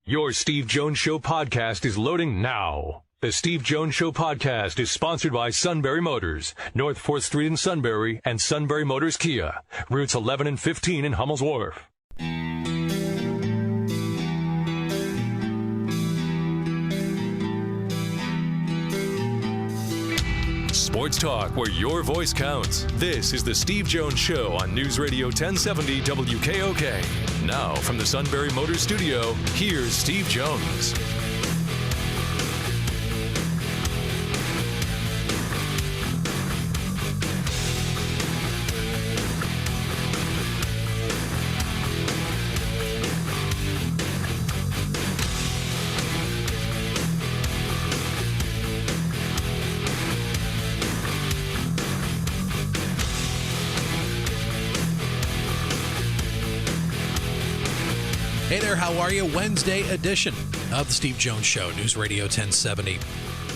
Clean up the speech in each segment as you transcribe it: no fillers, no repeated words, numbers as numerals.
Your Steve Jones Show podcast is loading now. The Steve Jones Show podcast is sponsored by Sunbury Motors, North 4th Street in Sunbury, and Sunbury Motors Kia, routes 11 and 15 in Hummel's Wharf. Sports talk where your voice counts. This is the Steve Jones Show on News Radio 1070 WKOK. Now from the Sunbury Motors Studio, here's Steve Jones. Hey there, how are you? Wednesday edition of the Steve Jones Show, News Radio 1070.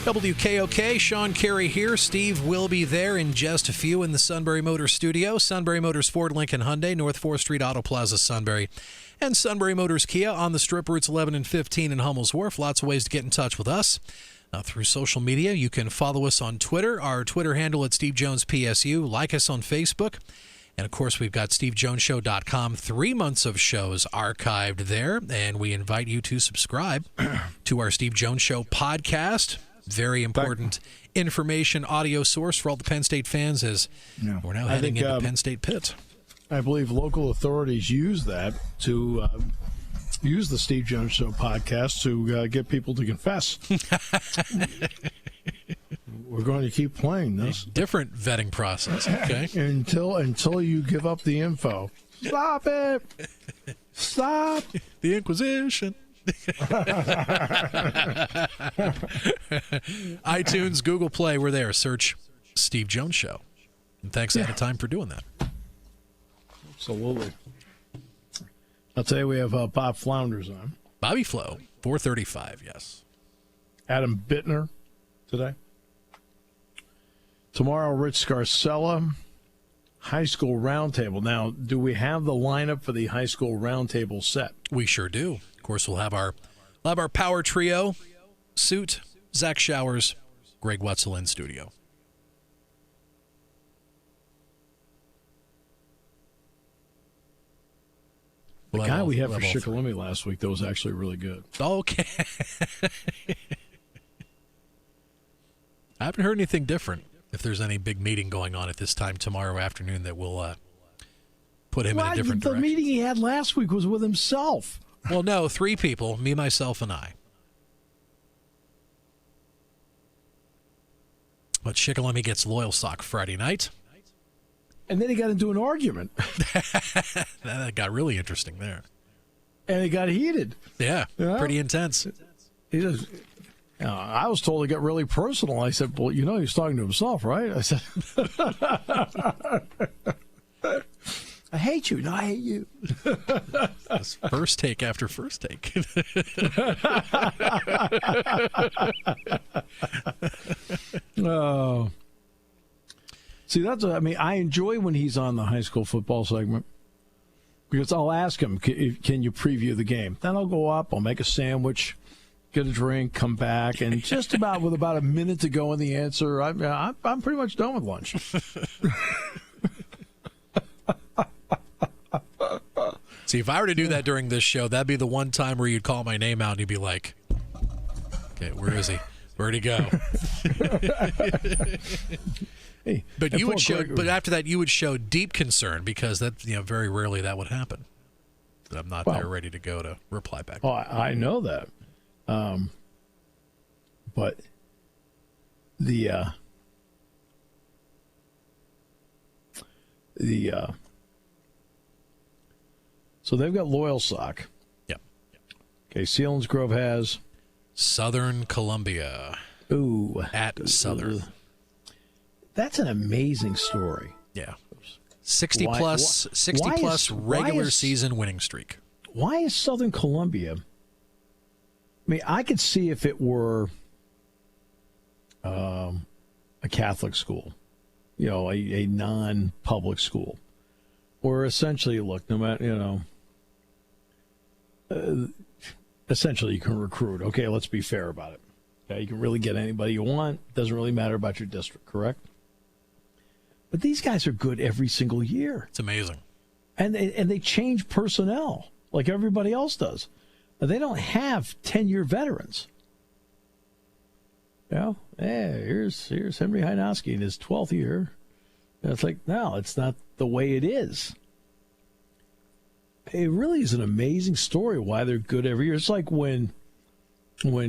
WKOK, Sean Carey here. Steve will be there in just a few in the Sunbury Motors studio. Sunbury Motors Ford, Lincoln, Hyundai, North 4th Street Auto Plaza, Sunbury. And Sunbury Motors Kia on the Strip routes 11 and 15 in Hummel's Wharf. Lots of ways to get in touch with us. Through social media, you can follow us on Twitter. Our Twitter handle at Steve Jones PSU. Like us on Facebook. And, of course, we've got SteveJonesShow.com. 3 months of shows archived there. And we invite you to subscribe to our Steve Jones Show podcast. Very important information audio source for all the Penn State fans as we're now heading into Penn State Pitt. I believe local authorities use that to use the Steve Jones Show podcast to get people to confess. We're going to keep playing this. Different vetting process, okay? until you give up the info. Stop it! Stop! The Inquisition. iTunes, Google Play, we're there. Search Steve Jones Show. And thanks ahead of time for doing that. Absolutely. I'll tell you, we have Bob Flounders on. Bobby Flo, 4:35, yes. Adam Bittner today. Tomorrow, Rich Scarcella, high school roundtable. Now, do we have the lineup for the high school roundtable set? We sure do. Of course, we'll have our power trio, Suit, Zach Showers, Greg Wetzel in studio. The guy we had for Shikellamy last week, that was actually really good. Okay. I haven't heard anything different. If there's any big meeting going on at this time tomorrow afternoon that will put him in a different direction. The meeting he had last week was with himself. Well, no, 3 people, me, myself, and I. But Shikellamy gets Loyal Sock Friday night. And then he got into an argument. That got really interesting there. And it got heated. Yeah, pretty intense. He just... I was told it got really personal. I said, well, he was talking to himself, right? I said, I hate you. No, I hate you. That's first take after first take. Oh. See, I enjoy when he's on the high school football segment because I'll ask him, can you preview the game? Then I'll go up, I'll make a sandwich, get a drink, come back, and just with about a minute to go in the answer, I'm pretty much done with lunch. See, if I were to do that during this show, that'd be the one time where you'd call my name out and you'd be like, okay, where is he? Where'd he go? Hey, but after that, you would show deep concern because that, very rarely that would happen. I'm not there ready to go to reply back. Oh, I know that. But so they've got Loyal Sock. Yep. Okay, Selinsgrove has Southern Columbia. Ooh, at Southern. That's an amazing story. Yeah. 60 plus regular season winning streak. Why is Southern Columbia? I mean, I could see if it were a Catholic school, a non-public school, or essentially, look, no matter, essentially you can recruit. Okay, let's be fair about it. Okay, you can really get anybody you want. Doesn't really matter about your district, correct? But these guys are good every single year. It's amazing. And they change personnel like everybody else does. They don't have 10-year veterans. You know, hey, here's Henry Heinowski in his 12th year. And it's like, no, it's not the way it is. It really is an amazing story why they're good every year. It's like when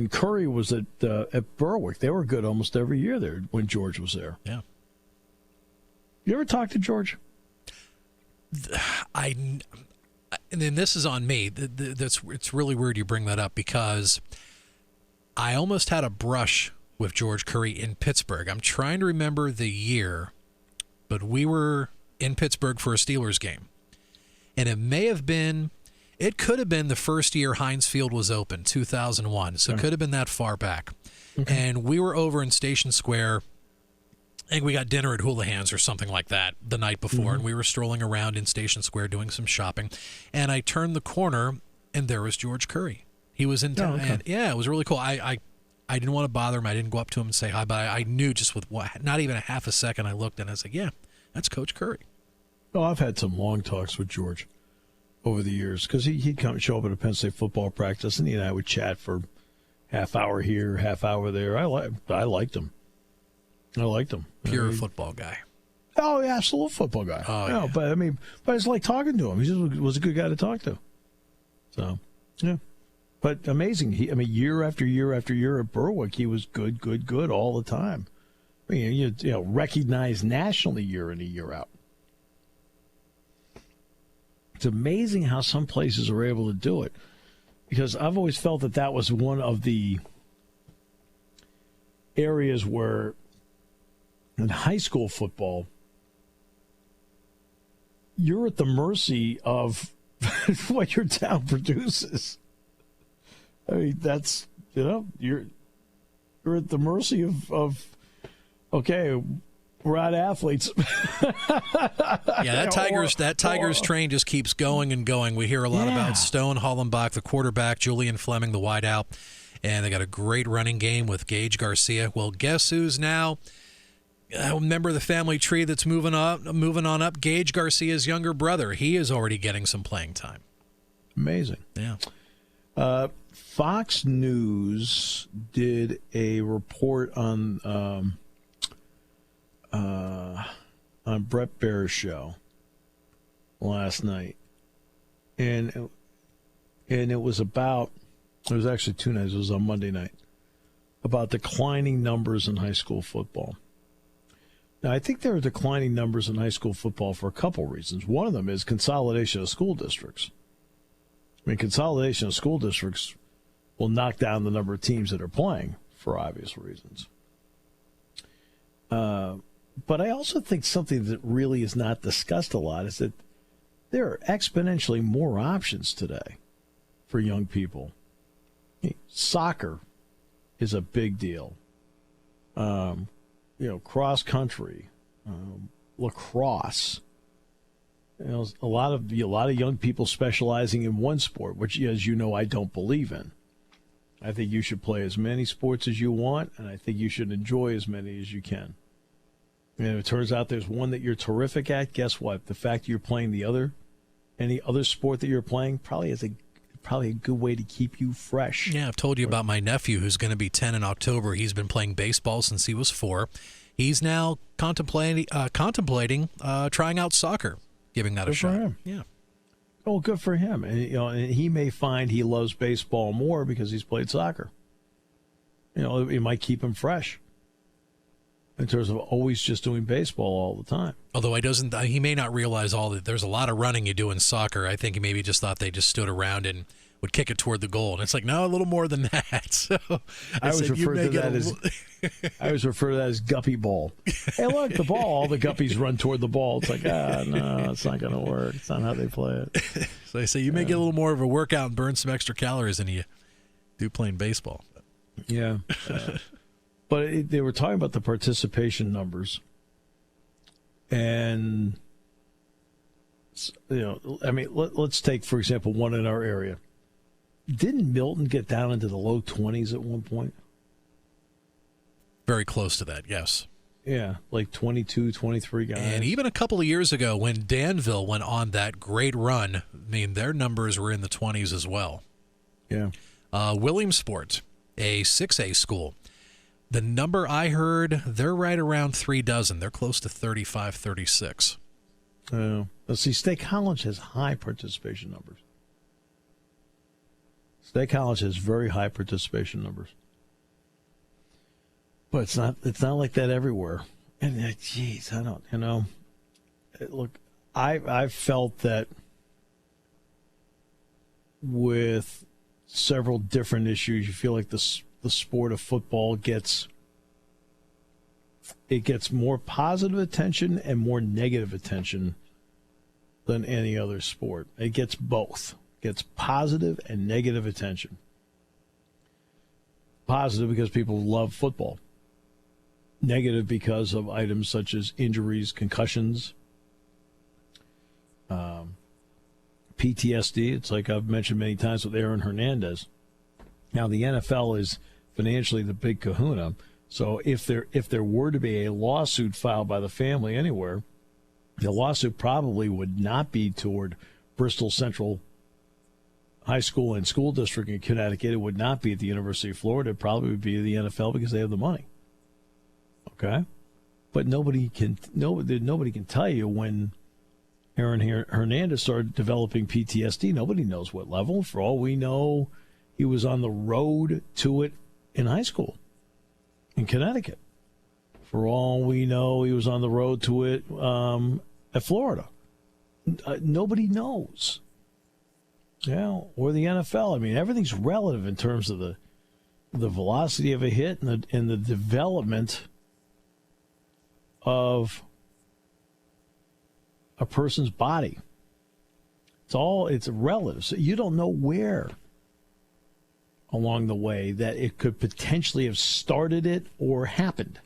Curry was at Berwick, they were good almost every year there when George was there. Yeah. You ever talk to George? And then this is on me. It's really weird you bring that up because I almost had a brush with George Curry in Pittsburgh. I'm trying to remember the year, but we were in Pittsburgh for a Steelers game. And it could have been the first year Heinz Field was open, 2001. So it could have been that far back. Okay. And we were over in Station Square, and we got dinner at Houlihan's or something like that the night before. And we were strolling around in Station Square doing some shopping. And I turned the corner, and there was George Curry. He was in town. And yeah, it was really cool. I didn't want to bother him. I didn't go up to him and say hi, but I knew just with not even a half a second I looked, and I was like, yeah, that's Coach Curry. Oh, I've had some long talks with George over the years because he'd come show up at a Penn State football practice, and he and I would chat for half hour here, half hour there. I liked him. Pure football guy. Oh, yeah, absolute football guy. Oh, yeah. But it's like talking to him. He just was a good guy to talk to. So, yeah. But amazing. Year after year after year at Berwick, he was good all the time. I mean, you know, recognized nationally year in and year out. It's amazing how some places are able to do it, because I've always felt that was one of the areas where in high school football, you're at the mercy of what your town produces. I mean, that's, you know, you're at the mercy of okay, we're out athletes. Yeah, that Tigers train just keeps going and going. We hear a lot about Stone Hollenbach, the quarterback, Julian Fleming, the wideout, and they got a great running game with Gage Garcia. Well, guess who's now a member of the family tree that's moving on up? Gage Garcia's younger brother. He is already getting some playing time. Amazing. Yeah. Fox News did a report on Brett Baer's show last night, and it was actually 2 nights. It was on Monday night about declining numbers in high school football. Now, I think there are declining numbers in high school football for a couple reasons. One of them is consolidation of school districts. I mean, consolidation of school districts will knock down the number of teams that are playing for obvious reasons. But I also think something that really is not discussed a lot is that there are exponentially more options today for young people. Soccer is a big deal. Cross country, lacrosse. A lot of young people specializing in one sport, which, as you know, I don't believe in. I think you should play as many sports as you want, and I think you should enjoy as many as you can. And if it turns out there's one that you're terrific at, guess what? The fact you're playing any other sport that you're playing probably is a good way to keep you fresh. Yeah, I've told you about my nephew who's going to be 10 in October. He's been playing baseball since he was 4. He's now contemplating trying out soccer, giving that a shot. For him. Yeah. Oh, good for him. And he may find he loves baseball more because he's played soccer. It might keep him fresh in terms of always just doing baseball all the time. Although he may not realize there's a lot of running you do in soccer. I think he maybe just thought they just stood around and would kick it toward the goal. And it's like, no, a little more than that. So I always refer to that as guppy ball. Hey, look, the ball, all the guppies run toward the ball. It's like, no, it's not going to work. It's not how they play it. So they say you may get a little more of a workout and burn some extra calories than you do playing baseball. Yeah. But they were talking about the participation numbers. And, let's take, for example, one in our area. Didn't Milton get down into the low 20s at one point? Very close to that, yes. Yeah, like 22, 23 guys. And even a couple of years ago when Danville went on that great run, I mean, their numbers were in the 20s as well. Yeah. Williamsport, a 6A school. The number I heard, they're right around 3 dozen. They're close to 35, 36. Let's see, State College has high participation numbers. State College has very high participation numbers. But it's not like that everywhere. And geez, I don't, look, I've felt that with several different issues, you feel like the sport of football gets more positive attention and more negative attention than any other sport. It gets both. It gets positive and negative attention. Positive because people love football. Negative because of items such as injuries, concussions, PTSD. It's like I've mentioned many times with Aaron Hernandez. Now, the NFL is financially the big kahuna. So if there were to be a lawsuit filed by the family anywhere, the lawsuit probably would not be toward Bristol Central High School and School District in Connecticut. It would not be at the University of Florida. It probably would be the NFL because they have the money. Okay, but nobody can tell you when Aaron Hernandez started developing PTSD. Nobody knows what level. For all we know, he was on the road to it in high school in Connecticut. For all we know, he was on the road to it at Florida. Nobody knows. Yeah, or the NFL. I mean, everything's relative in terms of the velocity of a hit and the development of a person's body. It's relative. So you don't know where along the way that it could potentially have started it or happened.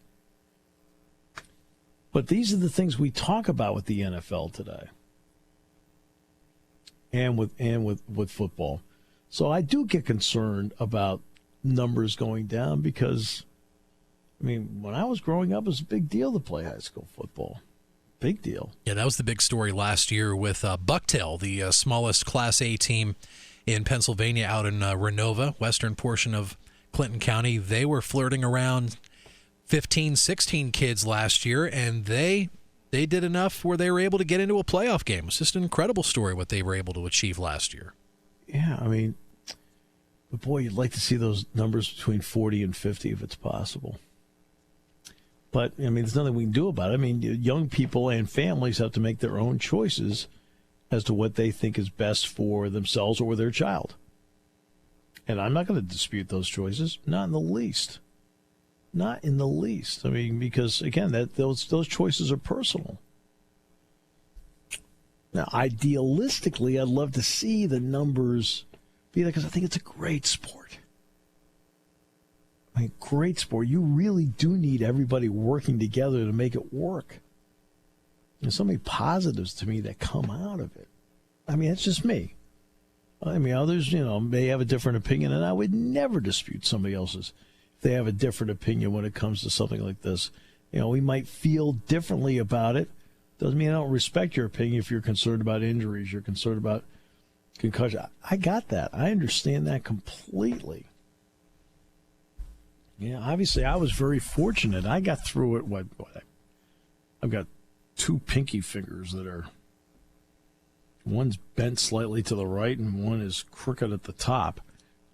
But these are the things we talk about with the NFL today. And with football. So I do get concerned about numbers going down because, I mean, when I was growing up, it was a big deal to play high school football. Big deal. Yeah, that was the big story last year with Bucktail, the smallest Class A team in Pennsylvania out in Renova, western portion of Clinton County. They were flirting around 15, 16 kids last year, and they did enough where they were able to get into a playoff game. It's just an incredible story what they were able to achieve last year. Yeah, I mean, but boy, you'd like to see those numbers between 40 and 50 if it's possible. But, I mean, there's nothing we can do about it. I mean, young people and families have to make their own choices as to what they think is best for themselves or their child. And I'm not going to dispute those choices, not in the least. Not in the least. I mean, because, again, those choices are personal. Now, idealistically, I'd love to see the numbers be there because I think it's a great sport. I mean, great sport. You really do need everybody working together to make it work. There's so many positives to me that come out of it. I mean, it's just me. I mean, others, may have a different opinion, and I would never dispute somebody else's if they have a different opinion when it comes to something like this. We might feel differently about it. Doesn't mean I don't respect your opinion if you're concerned about injuries, you're concerned about concussion. I got that. I understand that completely. Yeah, obviously I was very fortunate. I got through it. I've got two pinky fingers that are, one's bent slightly to the right and one is crooked at the top.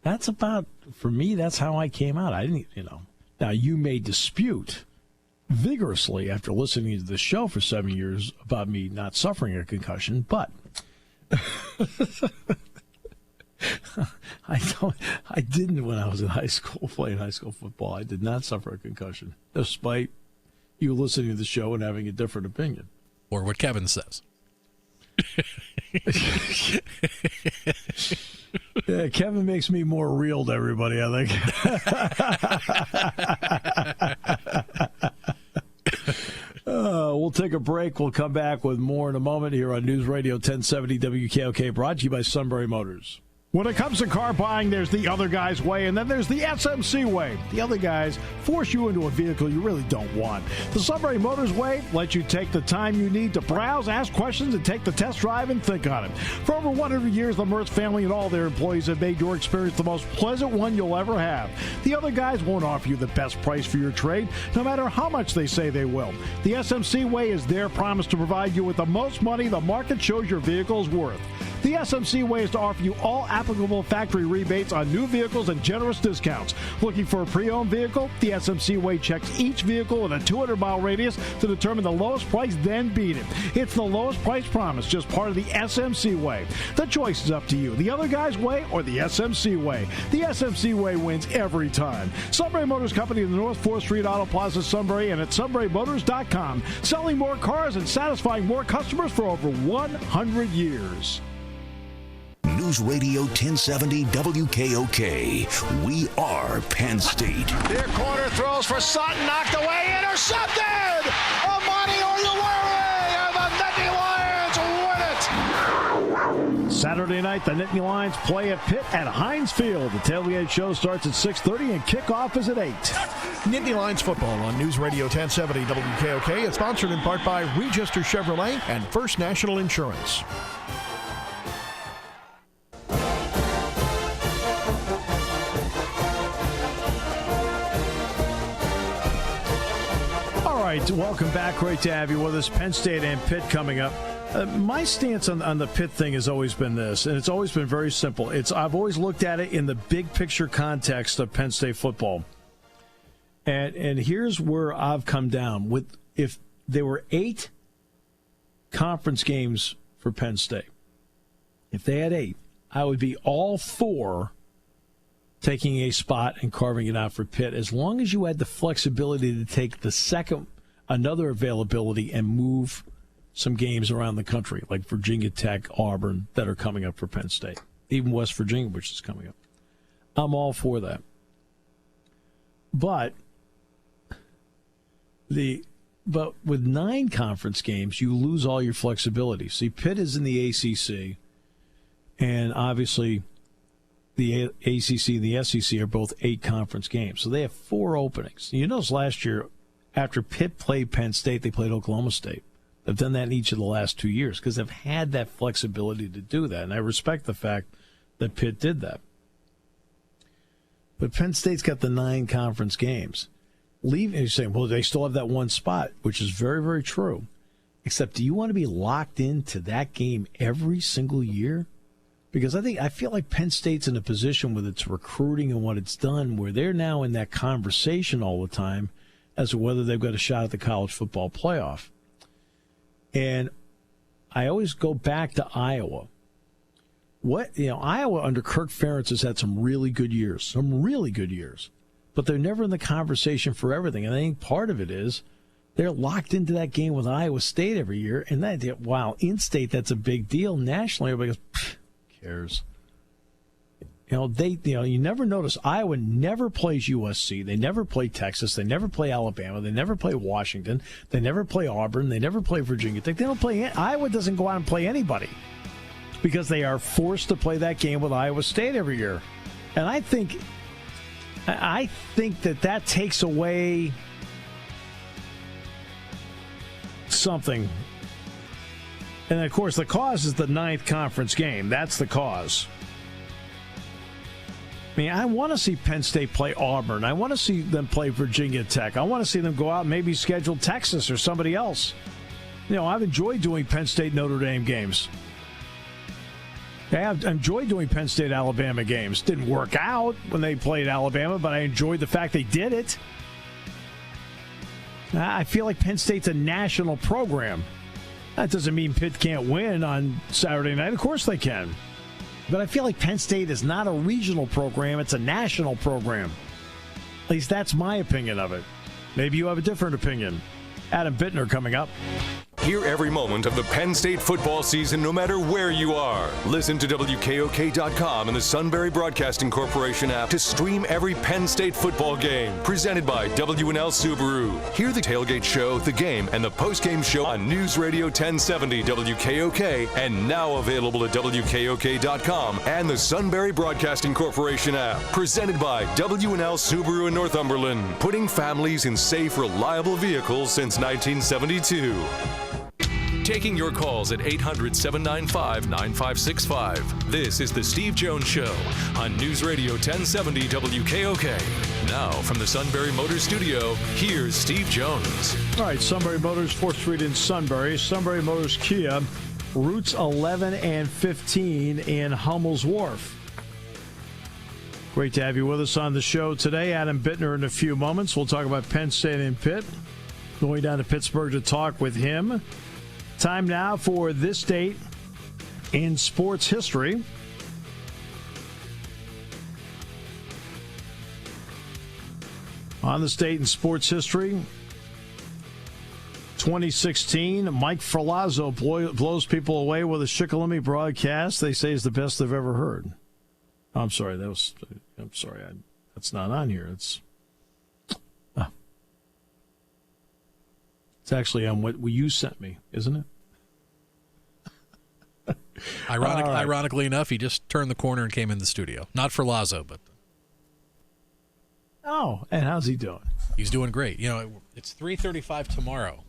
That's about, for me, that's how I came out. I didn't, Now, you may dispute vigorously after listening to the show for 7 years about me not suffering a concussion, but I didn't when I was in high school, playing high school football. I did not suffer a concussion, despite you listening to the show and having a different opinion. Or what Kevin says. Yeah, Kevin makes me more real to everybody, I think. We'll take a break. We'll come back with more in a moment here on News Radio 1070 WKOK, brought to you by Sunbury Motors. When it comes to car buying, there's the other guy's way, and then there's the SMC way. The other guys force you into a vehicle you really don't want. The Sunbury Motors way lets you take the time you need to browse, ask questions, and take the test drive and think on it. For over 100 years, the Mertz family and all their employees have made your experience the most pleasant one you'll ever have. The other guys won't offer you the best price for your trade, no matter how much they say they will. The SMC way is their promise to provide you with the most money the market shows your vehicle is worth. The SMC way is to offer you all applicable factory rebates on new vehicles and generous discounts. Looking for a pre-owned vehicle? The SMC way checks each vehicle with a 200-mile radius to determine the lowest price, then beat it. It's the lowest price promise, just part of the SMC way. The choice is up to you. The other guy's way or the SMC way. The SMC way wins every time. Sunbury Motors Company in the North 4th Street Auto Plaza, Sunbury, and at sunburymotors.com. Selling more cars and satisfying more customers for over 100 years. News Radio 1070 WKOK. We are Penn State. Near corner throws for Sutton, knocked away, intercepted! Amani Oyewere, and the Nittany Lions win it! Saturday night, the Nittany Lions play at Pitt at Heinz Field. The tailgate show starts at 6:30 and kickoff is at 8. Nittany Lions football on News Radio 1070 WKOK. It's sponsored in part by Register Chevrolet and First National Insurance. Welcome back. Great to have you with us. Penn State and Pitt coming up. My stance on the Pitt thing has always been this, and it's always been very simple. I've always looked at it in the big picture context of Penn State football. And here's where I've come down. If there were 8 conference games for Penn State, if they had 8, I would be all for taking a spot and carving it out for Pitt, as long as you had the flexibility to take another availability and move some games around the country, like Virginia Tech, Auburn, that are coming up for Penn State, even West Virginia, which is coming up. I'm all for that. But with 9 conference games, you lose all your flexibility. See, Pitt is in the ACC, and obviously the ACC and the SEC are both 8 conference games. So they have 4 openings. You notice last year, after Pitt played Penn State, they played Oklahoma State. They've done that in each of the last 2 years because they've had that flexibility to do that. And I respect the fact that Pitt did that. But Penn State's got the 9 conference games. And you're saying, well, they still have that one spot, which is very, very true. Except, do you want to be locked into that game every single year? Because I feel like Penn State's in a position with its recruiting and what it's done where they're now in that conversation all the time as to whether they've got a shot at the college football playoff. And I always go back to Iowa. Iowa under Kirk Ferentz has had some really good years, but they're never in the conversation for everything. And I think part of it is they're locked into that game with Iowa State every year. And in-state, that's a big deal. Nationally, everybody goes, who cares? You never notice Iowa never plays USC. They never play Texas. They never play Alabama. They never play Washington. They never play Auburn. They never play Virginia Tech. They don't play. Iowa doesn't go out and play anybody because they are forced to play that game with Iowa State every year. And I think that takes away something. And of course, the cause is the 9th conference game. That's the cause. I mean, I want to see Penn State play Auburn. I want to see them play Virginia Tech. I want to see them go out and maybe schedule Texas or somebody else. I've enjoyed doing Penn State Notre Dame games. I've enjoyed doing Penn State Alabama games. Didn't work out when they played Alabama, but I enjoyed the fact they did it. I feel like Penn State's a national program. That doesn't mean Pitt can't win on Saturday night. Of course they can. But I feel like Penn State is not a regional program. It's a national program. At least that's my opinion of it. Maybe you have a different opinion. Adam Bittner coming up. Hear every moment of the Penn State football season no matter where you are. Listen to WKOK.com and the Sunbury Broadcasting Corporation app to stream every Penn State football game. Presented by W&L Subaru. Hear the tailgate show, the game, and the post-game show on News Radio 1070 WKOK, and now available at WKOK.com and the Sunbury Broadcasting Corporation app. Presented by W&L Subaru in Northumberland. Putting families in safe, reliable vehicles since 1972. Taking your calls at 800-795-9565. This is The Steve Jones Show on News Radio 1070 WKOK. Now, from the Sunbury Motors Studio, here's Steve Jones. All right, Sunbury Motors, 4th Street in Sunbury. Sunbury Motors Kia, routes 11 and 15 in Hummel's Wharf. Great to have you with us on the show today. Adam Bittner in a few moments. We'll talk about Penn State and Pitt. Going down to Pittsburgh to talk with him. Time now for this date in sports history. On this date in sports history, 2016, Mike Ferlazzo blows people away with a Shikellamy broadcast they say is the best they've ever heard. I'm sorry, that's not on here. It's actually on what you sent me, isn't it? Ironically enough, he just turned the corner and came in the studio. Not for Lazo, but... Oh, and how's he doing? He's doing great. You know, it's 3:35 tomorrow.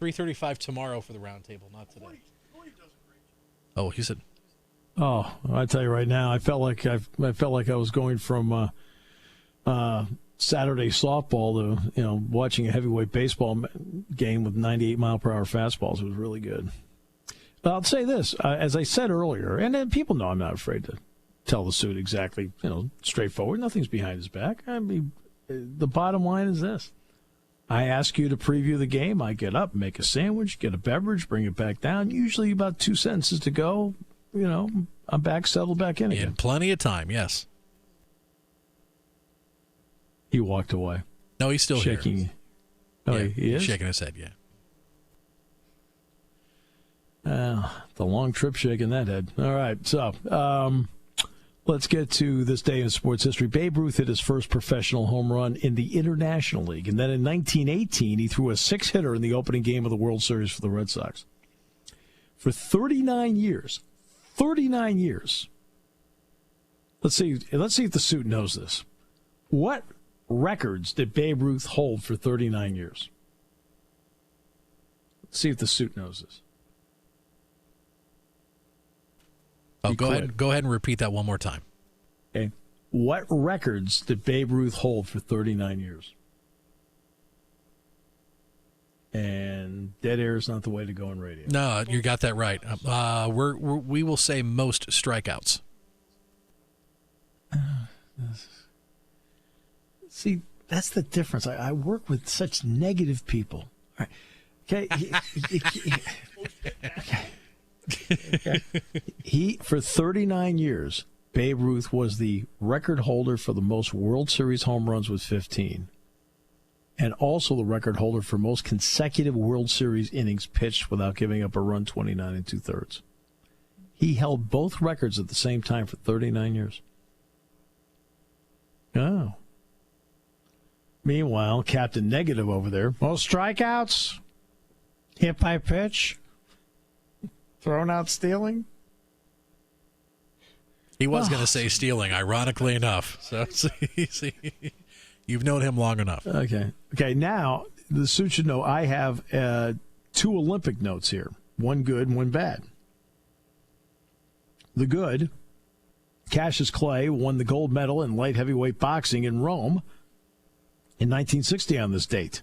3:35 tomorrow for the roundtable, not today. Oh, he said... Oh, I tell you right now, I felt like I was going from Saturday softball to watching a heavyweight baseball game with 98-mile-per-hour fastballs. It was really good. But I'll say this, as I said earlier, and then people know I'm not afraid to tell the suit exactly, straightforward. Nothing's behind his back. I mean, the bottom line is this. I ask you to preview the game. I get up, make a sandwich, get a beverage, bring it back down. Usually about 2 sentences to go. I'm back, settled back in again. In plenty of time, yes. He walked away. No, he's still shaking. here. Oh, yeah, he is? Shaking his head, yeah. The long trip shaking that head. All right, so let's get to this day in sports history. Babe Ruth hit his first professional home run in the International League, and then in 1918, he threw a 6-hitter in the opening game of the World Series for the Red Sox. For 39 years. 39 years. Let's see if the suit knows this. What records did Babe Ruth hold for 39 years? Let's see if the suit knows this. Oh, go ahead and repeat that one more time. Okay. What records did Babe Ruth hold for 39 years? And dead air is not the way to go in radio. No, you got that right. We will say most strikeouts. See, that's the difference. I work with such negative people. All right. Okay. Okay. He, for 39 years, Babe Ruth was the record holder for the most World Series home runs with 15, and also the record holder for most consecutive World Series innings pitched without giving up a run, 29 2/3. He held both records at the same time for 39 years. Oh. Meanwhile, Captain Negative over there. Most strikeouts, hit by pitch, thrown out stealing. He was going to say stealing, ironically enough. So, see, you've known him long enough. Okay. Now, the suit should know I have 2 Olympic notes here. One good and one bad. The good, Cassius Clay won the gold medal in light heavyweight boxing in Rome in 1960 on this date.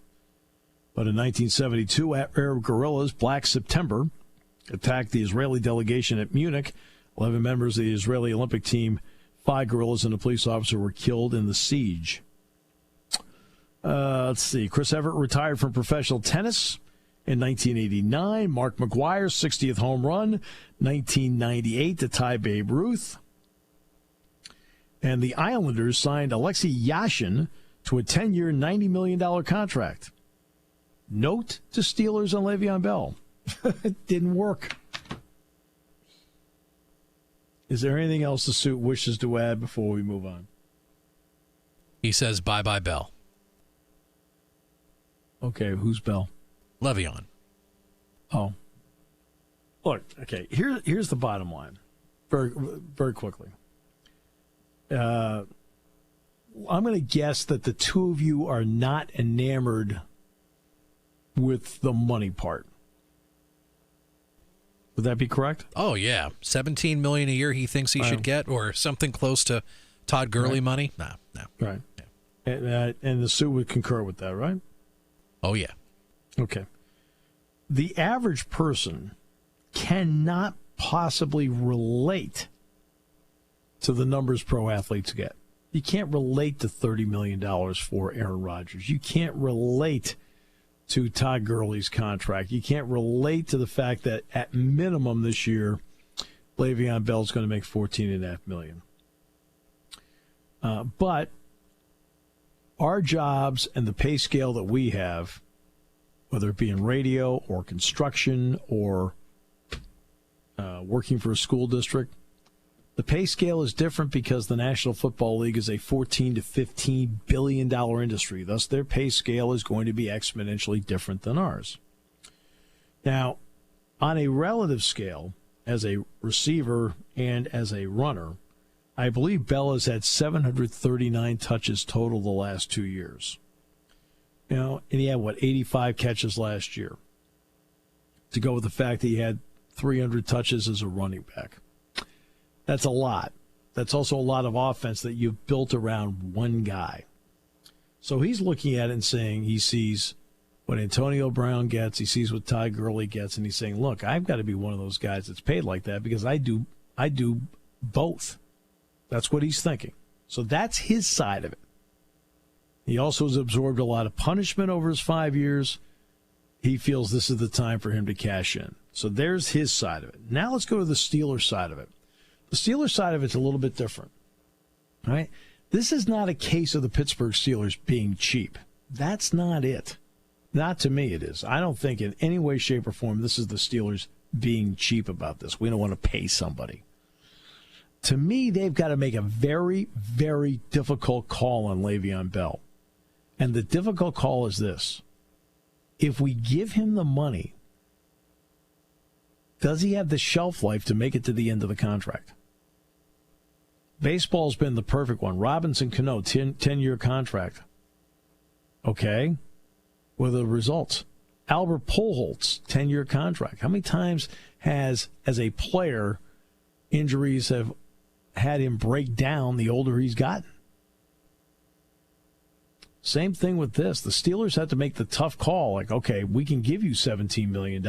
But in 1972, Arab guerrillas, Black September, attacked the Israeli delegation at Munich. 11 members of the Israeli Olympic team, 5 guerrillas and a police officer were killed in the siege. Let's see. Chris Evert retired from professional tennis in 1989. Mark McGwire's 60th home run, 1998 to tie Babe Ruth. And the Islanders signed Alexei Yashin to a 10-year, $90 million contract. Note to Steelers on Le'Veon Bell. It didn't work. Is there anything else the suit wishes to add before we move on? He says, bye-bye, Bell. Okay, who's Bell? Le'Veon. Oh. Look, okay, here's the bottom line. Very, very quickly. I'm going to guess that the two of you are not enamored with the money part. Would that be correct? Oh, yeah. $17 million a year he thinks he should get, or something close to Todd Gurley money? No. Right. Yeah. And the suit would concur with that, right? Oh, yeah. Okay. The average person cannot possibly relate to the numbers pro athletes get. You can't relate to $30 million for Aaron Rodgers. You can't relate to Todd Gurley's contract. You can't relate to the fact that at minimum this year, Le'Veon Bell's going to make $14.5 million. But our jobs and the pay scale that we have, whether it be in radio or construction or working for a school district, the pay scale is different because the National Football League is a $14 to $15 billion industry. Thus, their pay scale is going to be exponentially different than ours. Now, on a relative scale, as a receiver and as a runner, I believe Bell has had 739 touches total the last 2 years. You know, and he had, 85 catches last year. To go with the fact that he had 300 touches as a running back. That's a lot. That's also a lot of offense that you've built around one guy. So he's looking at it and saying he sees what Antonio Brown gets, he sees what Todd Gurley gets, and he's saying, look, I've got to be one of those guys that's paid like that because I do both. That's what he's thinking. So that's his side of it. He also has absorbed a lot of punishment over his 5 years. He feels this is the time for him to cash in. So there's his side of it. Now let's go to the Steelers side of it. The Steelers side of it's a little bit different. All right? This is not a case of the Pittsburgh Steelers being cheap. That's not it. Not to me it is. I don't think in any way, shape, or form this is the Steelers being cheap about this. We don't want to pay somebody. To me, they've got to make a very, very difficult call on Le'Veon Bell. And the difficult call is this. If we give him the money, does he have the shelf life to make it to the end of the contract? Baseball's been the perfect one. Robinson Cano, 10-year contract. Okay. What are the results? Albert Pujols, 10-year contract. How many times has, as a player, injuries have had him break down the older he's gotten? Same thing with this. The Steelers had to make the tough call. Like, okay, we can give you $17 million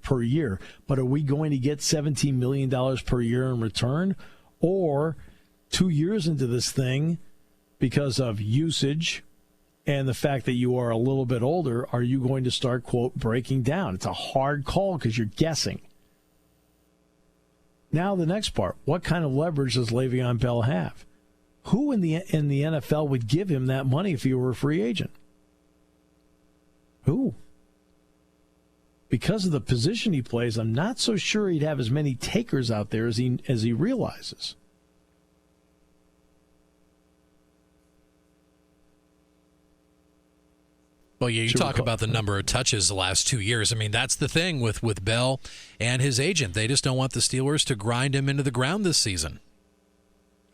per year, but are we going to get $17 million per year in return? Or 2 years into this thing, because of usage and the fact that you are a little bit older, are you going to start, quote, breaking down? It's a hard call because you're guessing. Now the next part, what kind of leverage does Le'Veon Bell have? Who in the NFL would give him that money if he were a free agent? Who? Because of the position he plays, I'm not so sure he'd have as many takers out there as he realizes. Well, yeah, you talk about the number of touches the last 2 years. I mean, that's the thing with Bell and his agent. They just don't want the Steelers to grind him into the ground this season.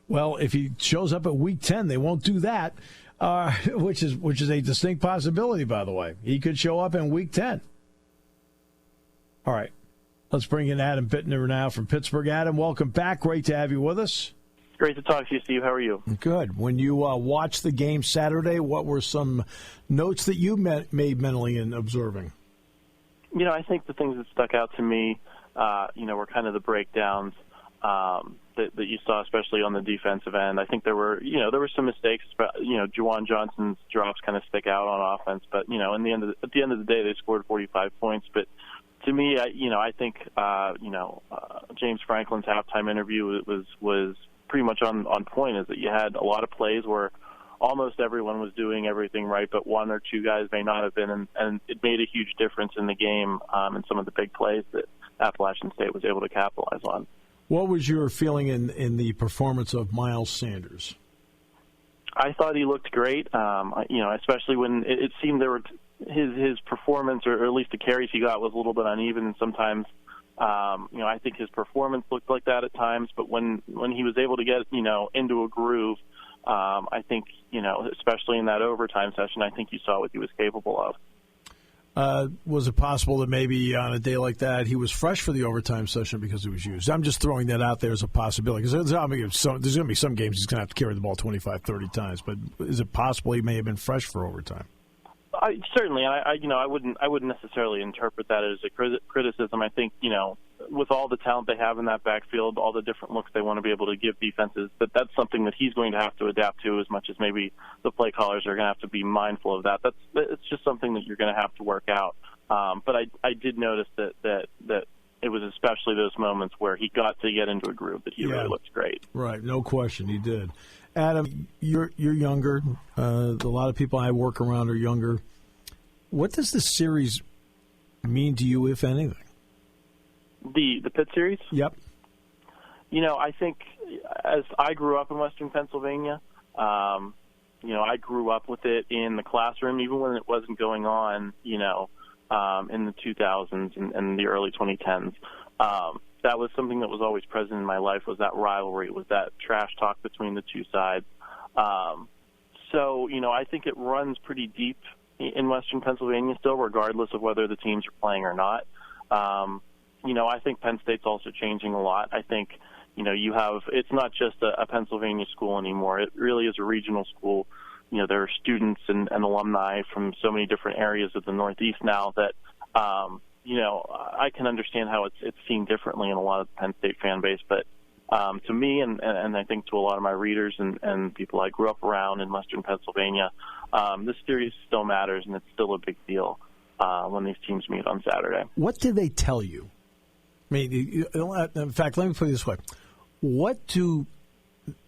Well, if he shows up at Week 10, they won't do that, which is a distinct possibility, by the way. He could show up in Week 10. All right. Let's bring in Adam Bittner now from Pittsburgh. Adam, welcome back. Great to have you with us. Great to talk to you, Steve. How are you? Good. When you watched the game Saturday, what were some notes that you made mentally in observing? You know, I think the things that stuck out to me, were kind of the breakdowns that you saw, especially on the defensive end. I think there were some mistakes. Juwan Johnson's drops kind of stick out on offense, but at the end of the day, they scored 45 points. But to me, I think James Franklin's halftime interview was pretty much on point. Is that you had a lot of plays where almost everyone was doing everything right, but one or two guys may not have been, and it made a huge difference in the game and some of the big plays that Appalachian State was able to capitalize on. What was your feeling in the performance of Miles Sanders? I thought he looked great, especially when it seemed there were his performance, or at least the carries he got, was a little bit uneven, and sometimes I think his performance looked like that at times, but when he was able to get, into a groove, I think, especially in that overtime session, I think you saw what he was capable of. Was it possible that maybe on a day like that he was fresh for the overtime session because he was used? I'm just throwing that out there as a possibility, because there's going to be some games he's going to have to carry the ball 25, 30 times, but is it possible he may have been fresh for overtime? Certainly, and I wouldn't necessarily interpret that as a criticism. I think, with all the talent they have in that backfield, all the different looks they want to be able to give defenses, that's something that he's going to have to adapt to, as much as maybe the play callers are going to have to be mindful of that. It's just something that you're going to have to work out. But I did notice that it was especially those moments where he got to get into a groove that he really looked great. Right, no question, he did. Adam, you're younger. A lot of people I work around are younger. What does this series mean to you, if anything? The Pitt series? Yep. I think as I grew up in Western Pennsylvania, I grew up with it in the classroom, even when it wasn't going on, in the 2000s and the early 2010s. That was something that was always present in my life, was that rivalry, was that trash talk between the two sides. So, I think it runs pretty deep in Western Pennsylvania still, regardless of whether the teams are playing or not. I think Penn State's also changing a lot. I think, it's not just a Pennsylvania school anymore. It really is a regional school. There are students and alumni from so many different areas of the Northeast now that, I can understand how it's seen differently in a lot of the Penn State fan base. But to me, and I think to a lot of my readers and people I grew up around in Western Pennsylvania, this series still matters, and it's still a big deal when these teams meet on Saturday. What did they tell you? I mean, in fact, let me put it this way. What do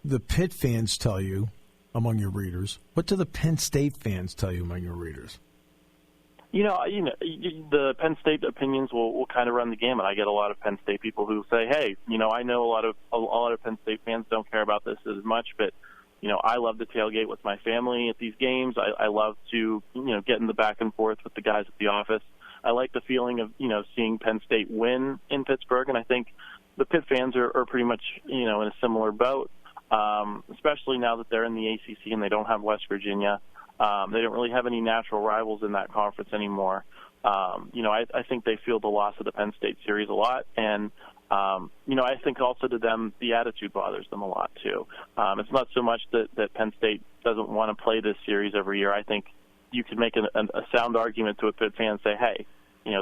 the Pitt fans tell you among your readers? What do the Penn State fans tell you among your readers? The Penn State opinions will kind of run the gamut. I get a lot of Penn State people who say, "Hey, I know a lot of Penn State fans don't care about this as much, but I love to tailgate with my family at these games. I love to get in the back and forth with the guys at the office. I like the feeling of seeing Penn State win in Pittsburgh, and I think the Pitt fans are pretty much in a similar boat, especially now that they're in the ACC and they don't have West Virginia." They don't really have any natural rivals in that conference anymore. I think they feel the loss of the Penn State series a lot. And, I think also to them, the attitude bothers them a lot, too. It's not so much that Penn State doesn't want to play this series every year. I think you could make a sound argument to a Pitt fan and say, hey,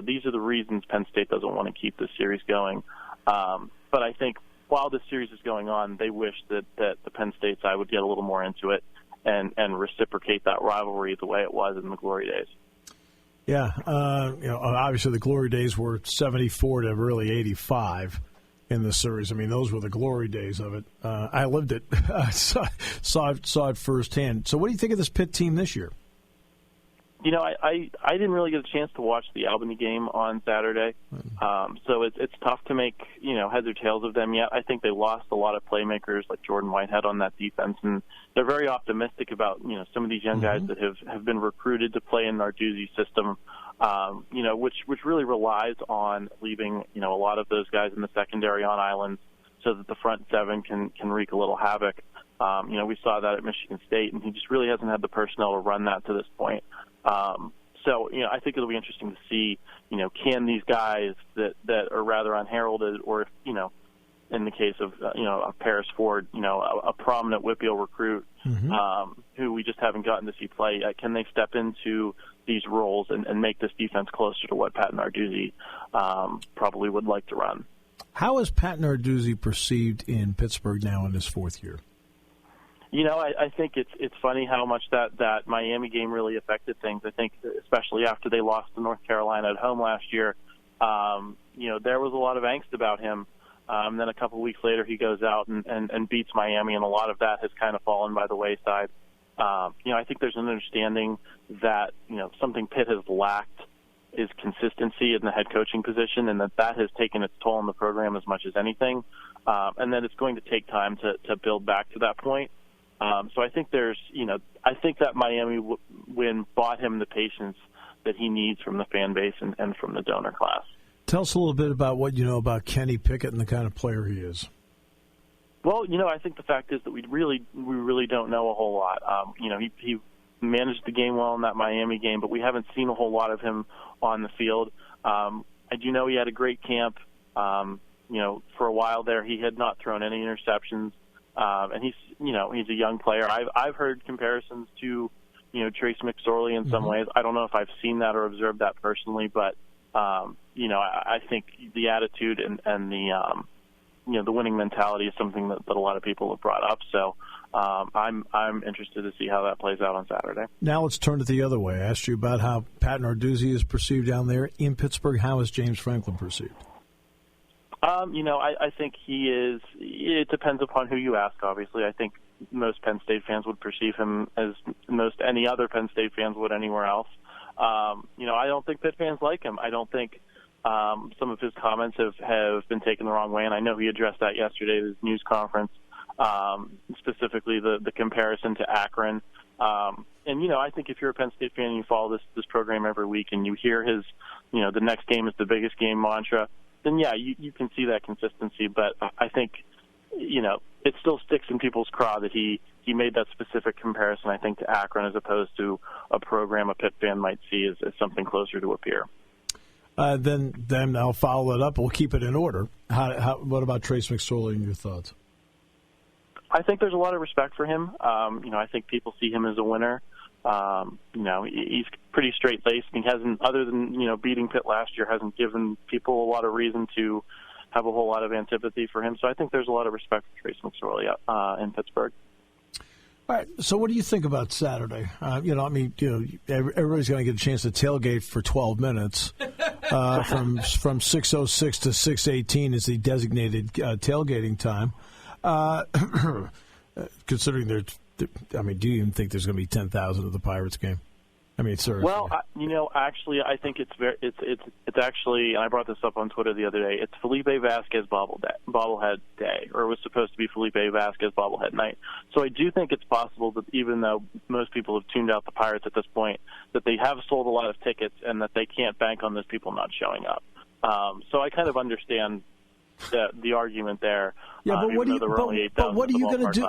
these are the reasons Penn State doesn't want to keep this series going. But I think while this series is going on, they wish that the Penn State side would get a little more into it and reciprocate that rivalry the way it was in the glory days. Yeah, obviously the glory days were 74 to really 85 in the series. I mean, those were the glory days of it. I lived it, saw it firsthand. So what do you think of this Pitt team this year? I didn't really get a chance to watch the Albany game on Saturday, so it's tough to make heads or tails of them yet. I think they lost a lot of playmakers like Jordan Whitehead on that defense, and they're very optimistic about some of these young guys that have been recruited to play in Narduzzi's system, which really relies on leaving a lot of those guys in the secondary on islands so that the front seven can wreak a little havoc. We saw that at Michigan State, and he just really hasn't had the personnel to run that to this point. So, I think it'll be interesting to see, can these guys that are rather unheralded, or, in the case of, Paris Ford, a prominent Whitfield recruit who we just haven't gotten to see play, can they step into these roles and make this defense closer to what Pat Narduzzi probably would like to run? How is Pat Narduzzi perceived in Pittsburgh now in his fourth year? I think it's funny how much that Miami game really affected things. I think especially after they lost to North Carolina at home last year, there was a lot of angst about him. Then a couple of weeks later, he goes out and beats Miami, and a lot of that has kind of fallen by the wayside. I think there's an understanding that, something Pitt has lacked is consistency in the head coaching position, and that has taken its toll on the program as much as anything, and that it's going to take time to build back to that point. So I think I think that Miami win bought him the patience that he needs from the fan base and from the donor class. Tell us a little bit about what you know about Kenny Pickett and the kind of player he is. Well, I think the fact is that we really don't know a whole lot. He managed the game well in that Miami game, but we haven't seen a whole lot of him on the field. I do know he had a great camp. For a while there, he had not thrown any interceptions, and he's a young player. I've heard comparisons to Trace McSorley in some ways. I don't know if I've seen that or observed that personally, but I think the attitude and the winning mentality is something that a lot of people have brought up. So I'm interested to see how that plays out on Saturday. Now let's turn it the other way. I asked you about how Pat Narduzzi is perceived down there in Pittsburgh. How is James Franklin perceived? I think he is. It depends upon who you ask, obviously. I think most Penn State fans would perceive him as most any other Penn State fans would anywhere else. I don't think Pitt fans like him. I don't think some of his comments have been taken the wrong way, and I know he addressed that yesterday at his news conference, specifically the comparison to Akron. I think if you're a Penn State fan and you follow this program every week and you hear his, the next game is the biggest game mantra, then yeah, you can see that consistency. But I think, it still sticks in people's craw that he made that specific comparison, I think, to Akron as opposed to a program a Pitt fan might see as something closer to a peer. Then I'll follow it up. We'll keep it in order. What about Trace McSorley and your thoughts? I think there's a lot of respect for him. I think people see him as a winner. He's pretty straight-laced. He hasn't, other than, beating Pitt last year, hasn't given people a lot of reason to have a whole lot of antipathy for him. So I think there's a lot of respect for Trace McSorley in Pittsburgh. All right. So what do you think about Saturday? Everybody's going to get a chance to tailgate for 12 minutes. From 6:06 to 6:18 is the designated tailgating time. Considering do you even think there's going to be 10,000 at the Pirates game? Seriously. Well, actually, I think it's actually, and I brought this up on Twitter the other day. It's Felipe Vasquez bobblehead day, or it was supposed to be Felipe Vasquez bobblehead night. So I do think it's possible that even though most people have tuned out the Pirates at this point, that they have sold a lot of tickets and that they can't bank on those people not showing up. So I kind of understand the argument there. Yeah, but what are you going to do?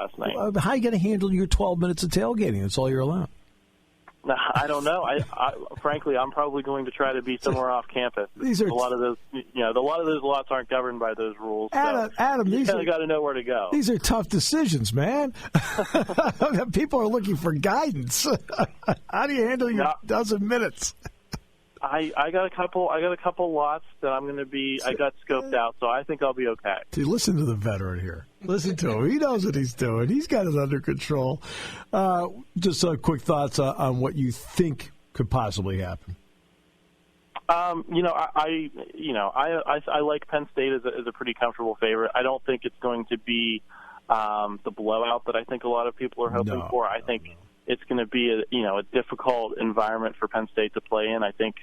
How are you going to handle your 12 minutes of tailgating? That's all you're allowed. I don't know. Frankly, I'm probably going to try to be somewhere off campus. A lot of those lots aren't governed by those rules. Adam, you kind of got to know where to go. These are tough decisions, man. People are looking for guidance. How do you handle your dozen minutes? I got a couple lots that I'm going to be. I got scoped out, so I think I'll be okay. See, listen to the veteran here. Listen to him. He knows what he's doing. He's got it under control. Just quick thoughts on what you think could possibly happen. I like Penn State as a pretty comfortable favorite. I don't think it's going to be the blowout that I think a lot of people are hoping for. I think it's going to be a difficult environment for Penn State to play in. I think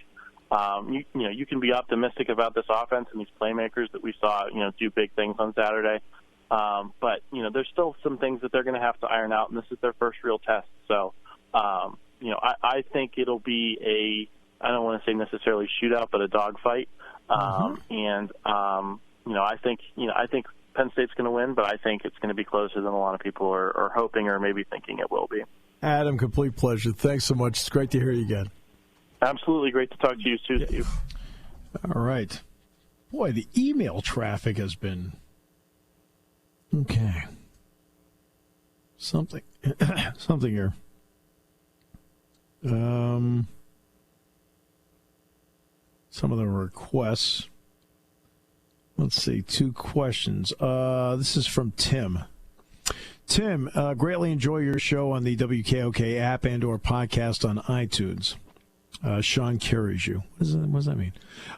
you can be optimistic about this offense and these playmakers that we saw do big things on Saturday. But there's still some things that they're going to have to iron out, and this is their first real test. So I think it'll be I don't want to say necessarily shootout, but a dogfight. And I think Penn State's going to win, but I think it's going to be closer than a lot of people are hoping or maybe thinking it will be. Adam, complete pleasure. Thanks so much. It's great to hear you again. Absolutely. Great to talk to you too, Steve. All right. Boy, the email traffic has been... Okay. Something here. Some of the requests. Let's see. 2 questions. This is from Tim. Tim, greatly enjoy your show on the WKOK app and or podcast on iTunes. Sean carries you. What does that mean?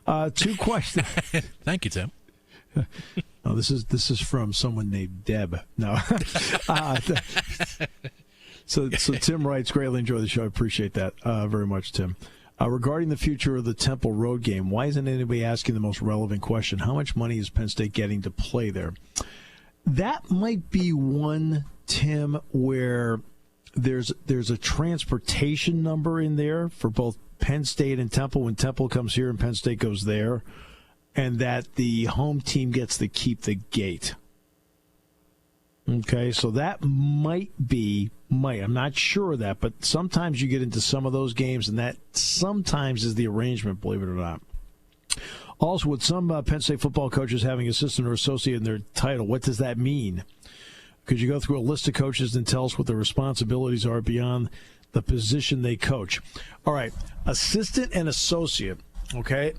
2 questions. Thank you, Tim. No, this is from someone named Deb. No. So Tim writes, greatly enjoy the show. I appreciate that very much, Tim. Regarding the future of the Temple road game, why isn't anybody asking the most relevant question? How much money is Penn State getting to play there? That might be one, Tim, where there's a transportation number in there for both Penn State and Temple when Temple comes here and Penn State goes there, and that the home team gets to keep the gate. Okay, so that might, I'm not sure of that, but sometimes you get into some of those games, and that sometimes is the arrangement, believe it or not. Also, with some Penn State football coaches having assistant or associate in their title, what does that mean? Could you go through a list of coaches and tell us what their responsibilities are beyond the position they coach? All right, assistant and associate, okay,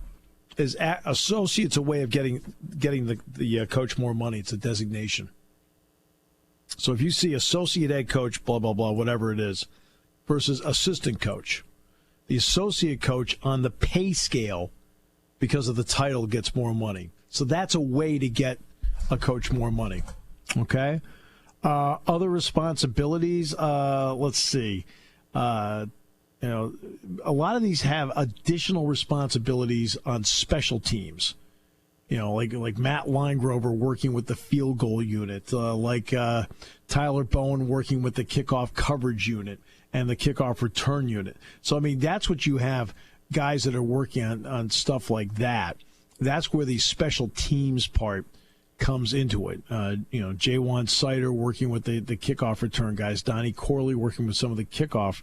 associate's a way of getting the coach more money. It's a designation. So if you see associate head coach, blah, blah, blah, whatever it is, versus assistant coach, the associate coach on the pay scale, because of the title, gets more money. So that's a way to get a coach more money. Okay? Other responsibilities, let's see. A lot of these have additional responsibilities on special teams. Like Matt Linegrover working with the field goal unit, Tyler Bowen working with the kickoff coverage unit and the kickoff return unit. So, I mean, that's what you have, guys that are working on stuff like that. That's where the special teams part comes into it. Jaywan Sider working with the kickoff return guys, Donnie Corley working with some of the kickoff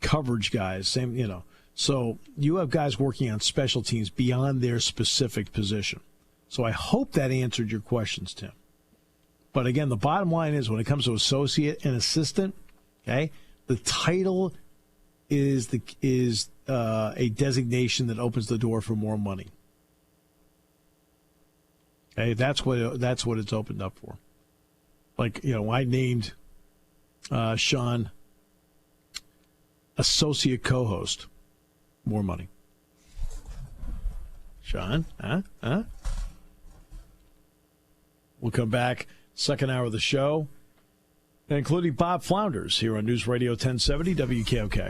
coverage guys, same. So you have guys working on special teams beyond their specific position. So I hope that answered your questions, Tim. But again, the bottom line is when it comes to associate and assistant, okay, the title is a designation that opens the door for more money. Okay, that's what it's opened up for. I named Sean associate co-host. More money. Sean, huh? We'll come back, second hour of the show, including Bob Flounders here on News Radio 1070 WKOK.